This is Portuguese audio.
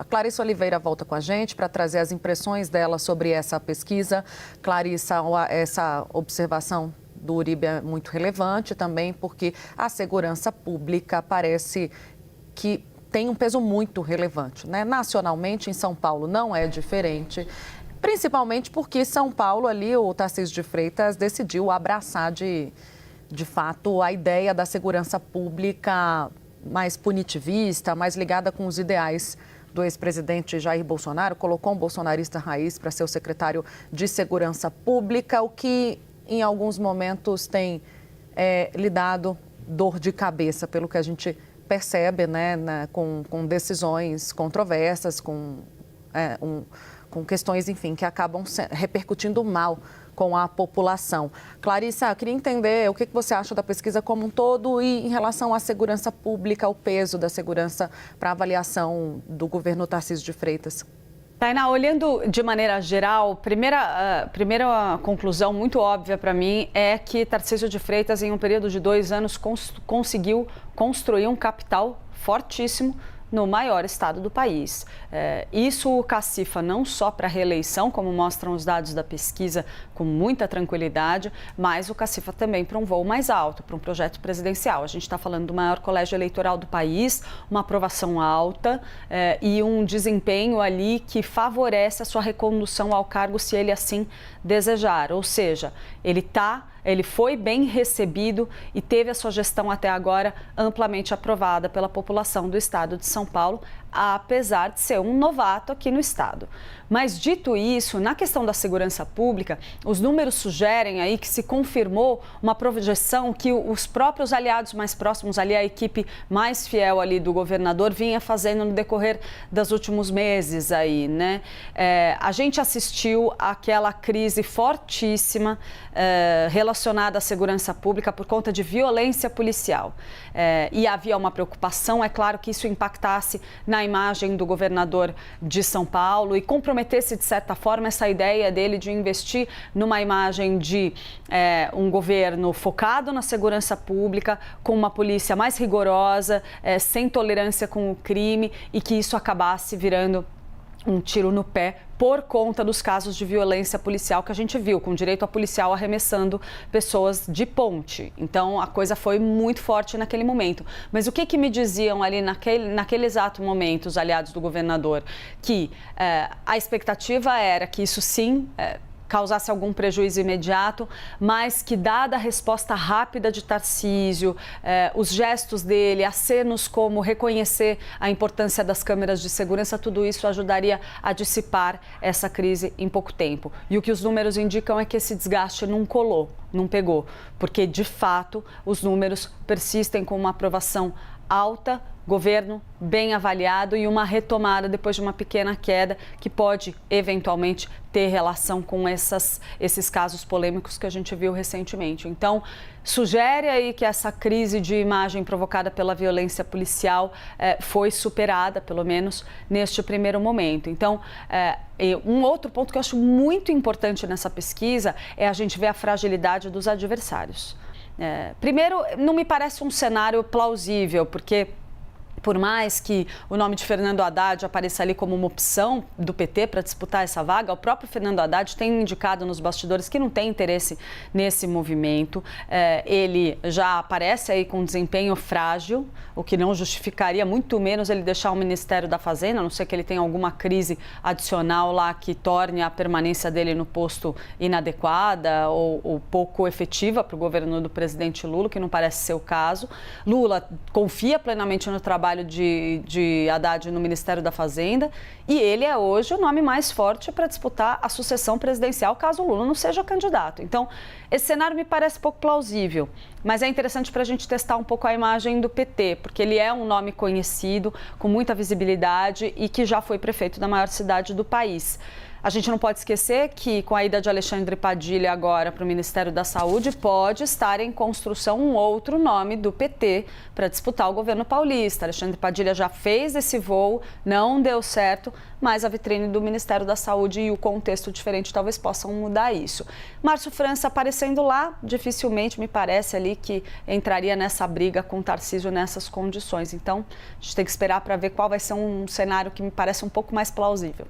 A Clarissa Oliveira volta com a gente para trazer as impressões dela sobre essa pesquisa. Clarissa, essa observação do Uribe é muito relevante também, porque a segurança pública parece que tem um peso muito relevante, né? Nacionalmente, em São Paulo, não é diferente, principalmente porque São Paulo, ali, o Tarcísio de Freitas decidiu abraçar de fato a ideia da segurança pública mais punitivista, mais ligada com os ideais do ex-presidente Jair Bolsonaro, colocou um bolsonarista raiz para ser o secretário de Segurança Pública, o que em alguns momentos tem lhe dado dor de cabeça, pelo que a gente percebe, né, com decisões controversas, com questões, enfim, que acabam repercutindo mal com a população. Clarissa, eu queria entender o que você acha da pesquisa como um todo e em relação à segurança pública, o peso da segurança para a avaliação do governo Tarcísio de Freitas. Tainá, olhando de maneira geral, primeira conclusão muito óbvia para mim é que Tarcísio de Freitas, em um período de 2 anos, conseguiu construir um capital fortíssimo no maior estado do país. Isso o cacifa não só para a reeleição, como mostram os dados da pesquisa com muita tranquilidade, mas o cacifa também para um voo mais alto, para um projeto presidencial. A gente está falando do maior colégio eleitoral do país, uma aprovação alta e um desempenho ali que favorece a sua recondução ao cargo se ele assim desejar. Ou seja, ele foi bem recebido e teve a sua gestão até agora amplamente aprovada pela população do estado de São Paulo, apesar de ser um novato aqui no estado. Mas dito isso, na questão da segurança pública, os números sugerem aí que se confirmou uma projeção que os próprios aliados mais próximos ali, a equipe mais fiel ali do governador, vinha fazendo no decorrer dos últimos meses aí, né? A gente assistiu àquela crise fortíssima relacionada à segurança pública por conta de violência policial. E havia uma preocupação, é claro, que isso impactasse na imagem do governador de São Paulo e comprometesse, de certa forma, essa ideia dele de investir numa imagem de um governo focado na segurança pública, com uma polícia mais rigorosa, sem tolerância com o crime, e que isso acabasse virando um tiro no pé por conta dos casos de violência policial que a gente viu, com direito a policial arremessando pessoas de ponte. Então, a coisa foi muito forte naquele momento. Mas o que me diziam ali naquele exato momento, os aliados do governador? Que a expectativa era que isso sim causasse algum prejuízo imediato, mas que, dada a resposta rápida de Tarcísio, os gestos dele, acenos como reconhecer a importância das câmeras de segurança, tudo isso ajudaria a dissipar essa crise em pouco tempo. E o que os números indicam é que esse desgaste não colou, não pegou, porque, de fato, os números persistem com uma aprovação alta, governo bem avaliado e uma retomada depois de uma pequena queda que pode, eventualmente, ter relação com esses casos polêmicos que a gente viu recentemente. Então, sugere aí que essa crise de imagem provocada pela violência policial foi superada, pelo menos neste primeiro momento. Então, um outro ponto que eu acho muito importante nessa pesquisa é a gente ver a fragilidade dos adversários. Primeiro, não me parece um cenário plausível, porque por mais que o nome de Fernando Haddad apareça ali como uma opção do PT para disputar essa vaga, o próprio Fernando Haddad tem indicado nos bastidores que não tem interesse nesse movimento. Ele já aparece aí com um desempenho frágil, o que não justificaria muito menos ele deixar o Ministério da Fazenda, a não ser que ele tenha alguma crise adicional lá que torne a permanência dele no posto inadequada ou pouco efetiva para o governo do presidente Lula, que não parece ser o caso. Lula confia plenamente no trabalho de Haddad no Ministério da Fazenda e ele é hoje o nome mais forte para disputar a sucessão presidencial caso o Lula não seja candidato. Então, esse cenário me parece pouco plausível, mas é interessante para a gente testar um pouco a imagem do PT, porque ele é um nome conhecido, com muita visibilidade e que já foi prefeito da maior cidade do país. A gente não pode esquecer que com a ida de Alexandre Padilha agora para o Ministério da Saúde, pode estar em construção um outro nome do PT para disputar o governo paulista. Alexandre Padilha já fez esse voo, não deu certo, mas a vitrine do Ministério da Saúde e o contexto diferente talvez possam mudar isso. Márcio França aparecendo lá, dificilmente me parece ali que entraria nessa briga com Tarcísio nessas condições. Então, a gente tem que esperar para ver qual vai ser um cenário que me parece um pouco mais plausível.